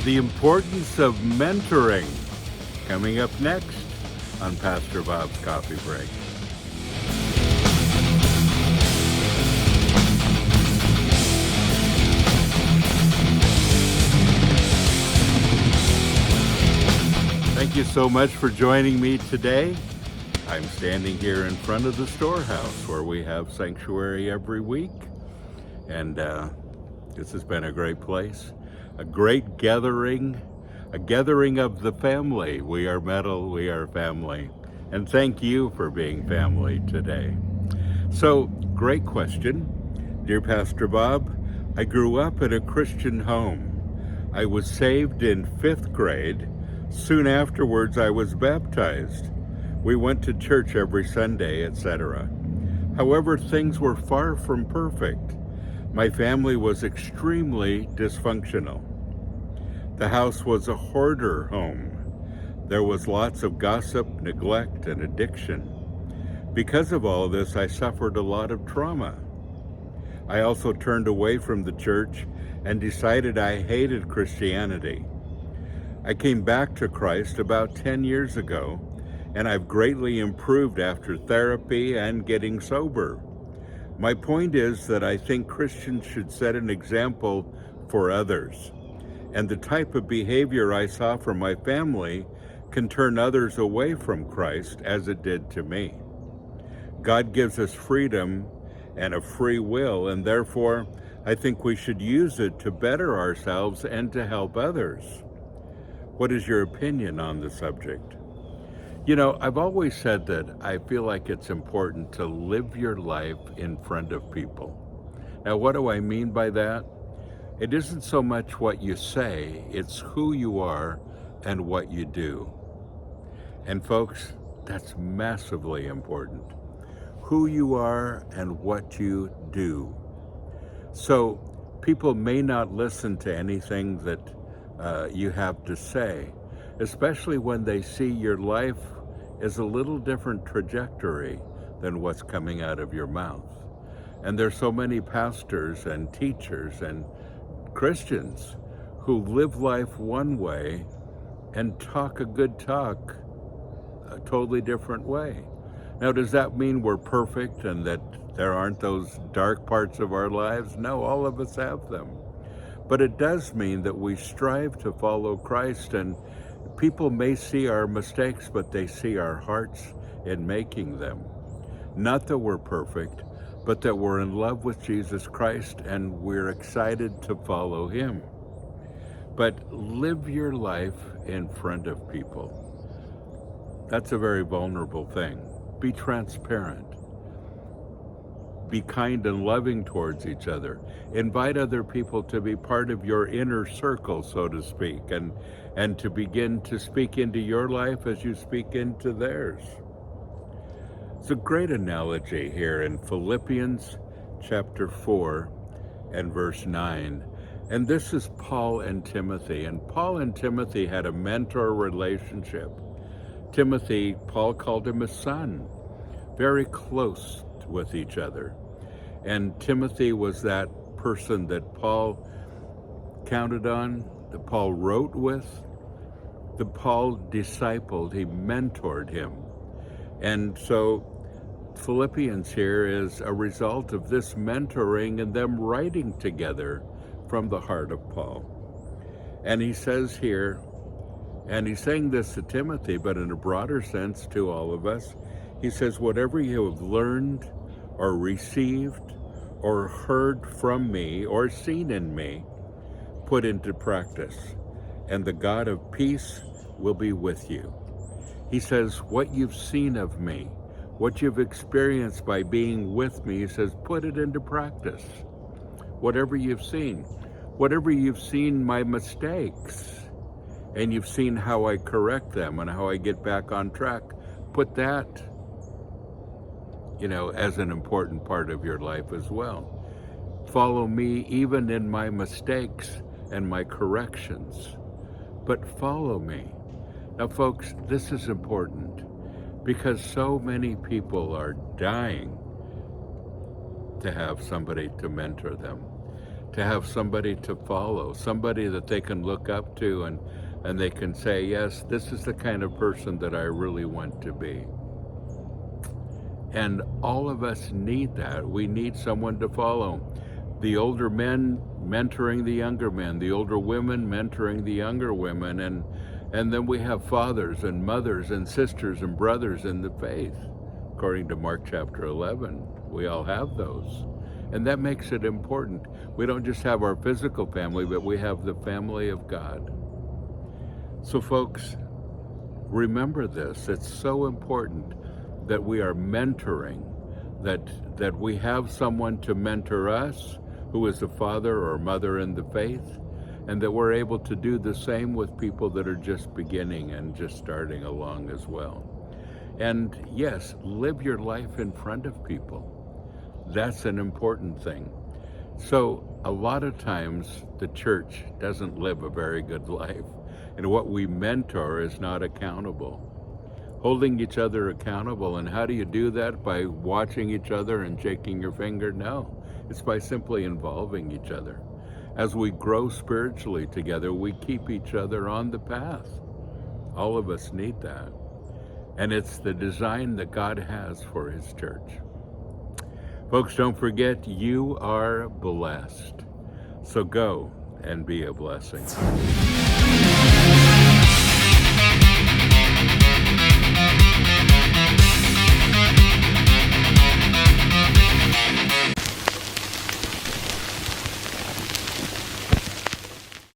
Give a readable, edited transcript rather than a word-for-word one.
The importance of mentoring, coming up next on Pastor Bob's Coffee Break. Thank you so much for joining me today. I'm standing here in front of the storehouse where we have sanctuary every week. And this has been a great place, a great gathering, a gathering of the family. We are metal, we are family. And thank you for being family today. So, great question. Dear Pastor Bob, I grew up in a Christian home. I was saved in 5th grade. Soon afterwards, I was baptized. We went to church every Sunday, etc. However, things were far from perfect. My family was extremely dysfunctional. The house was a hoarder home. There was lots of gossip, neglect, and addiction. Because of all this, I suffered a lot of trauma. I also turned away from the church and decided I hated Christianity. I came back to Christ about 10 years ago, and I've greatly improved after therapy and getting sober. My point is that I think Christians should set an example for others, and the type of behavior I saw from my family can turn others away from Christ as it did to me. God gives us freedom and a free will, and therefore I think we should use it to better ourselves and to help others. What is your opinion on the subject? You know, I've always said that I feel like it's important to live your life in front of people. Now, what do I mean by that? It isn't so much what you say, it's who you are and what you do. And folks, that's massively important. Who you are and what you do. So people may not listen to anything that you have to say, especially when they see your life is a little different trajectory than what's coming out of your mouth. And there's so many pastors and teachers and Christians who live life one way and talk a good talk a totally different way. Now, does that mean we're perfect and that there aren't those dark parts of our lives? No, all of us have them. But it does mean that we strive to follow Christ, and people may see our mistakes, but they see our hearts in making them. Not that we're perfect, but that we're in love with Jesus Christ and we're excited to follow him. But live your life in front of people. That's a very vulnerable thing. Be transparent. Be kind and loving towards each other. Invite other people to be part of your inner circle, so to speak, and to begin to speak into your life as you speak into theirs. It's a great analogy here in Philippians chapter 4 and verse 9. And this is Paul and Timothy. And Paul and Timothy had a mentor relationship. Timothy, Paul called him a son, very close with each other. And Timothy was that person that Paul counted on, that Paul wrote with, that Paul discipled, he mentored him. And so Philippians here is a result of this mentoring and them writing together from the heart of Paul. And he says here, and he's saying this to Timothy, but in a broader sense to all of us, he says, whatever you have learned or received or heard from me or seen in me, put into practice, and the God of peace will be with you. He says, what you've seen of me, what you've experienced by being with me, he says, put it into practice. Whatever you've seen my mistakes, and you've seen how I correct them and how I get back on track, put that, as an important part of your life as well. Follow me even in my mistakes and my corrections, but follow me. Now, folks, this is important because so many people are dying to have somebody to mentor them. to have somebody to follow, somebody that they can look up to, and they can say, yes, this is the kind of person that I really want to be. And all of us need that. We need someone to follow. The older men mentoring the younger men, the older women mentoring the younger women, and then we have fathers and mothers and sisters and brothers in the faith. According to Mark chapter 11, we all have those. And that makes it important. We don't just have our physical family, but we have the family of God. So folks, remember this. It's so important that we are mentoring, that we have someone to mentor us who is a father or mother in the faith, and that we're able to do the same with people that are just beginning and just starting along as well. And yes, live your life in front of people. That's an important thing. So a lot of times the church doesn't live a very good life, and what we mentor is not accountable. Holding each other accountable, and how do you do that? By watching each other and shaking your finger? No, it's by simply involving each other. As we grow spiritually together, we keep each other on the path. All of us need that. And it's the design that God has for his church. Folks, don't forget, you are blessed. So go and be a blessing.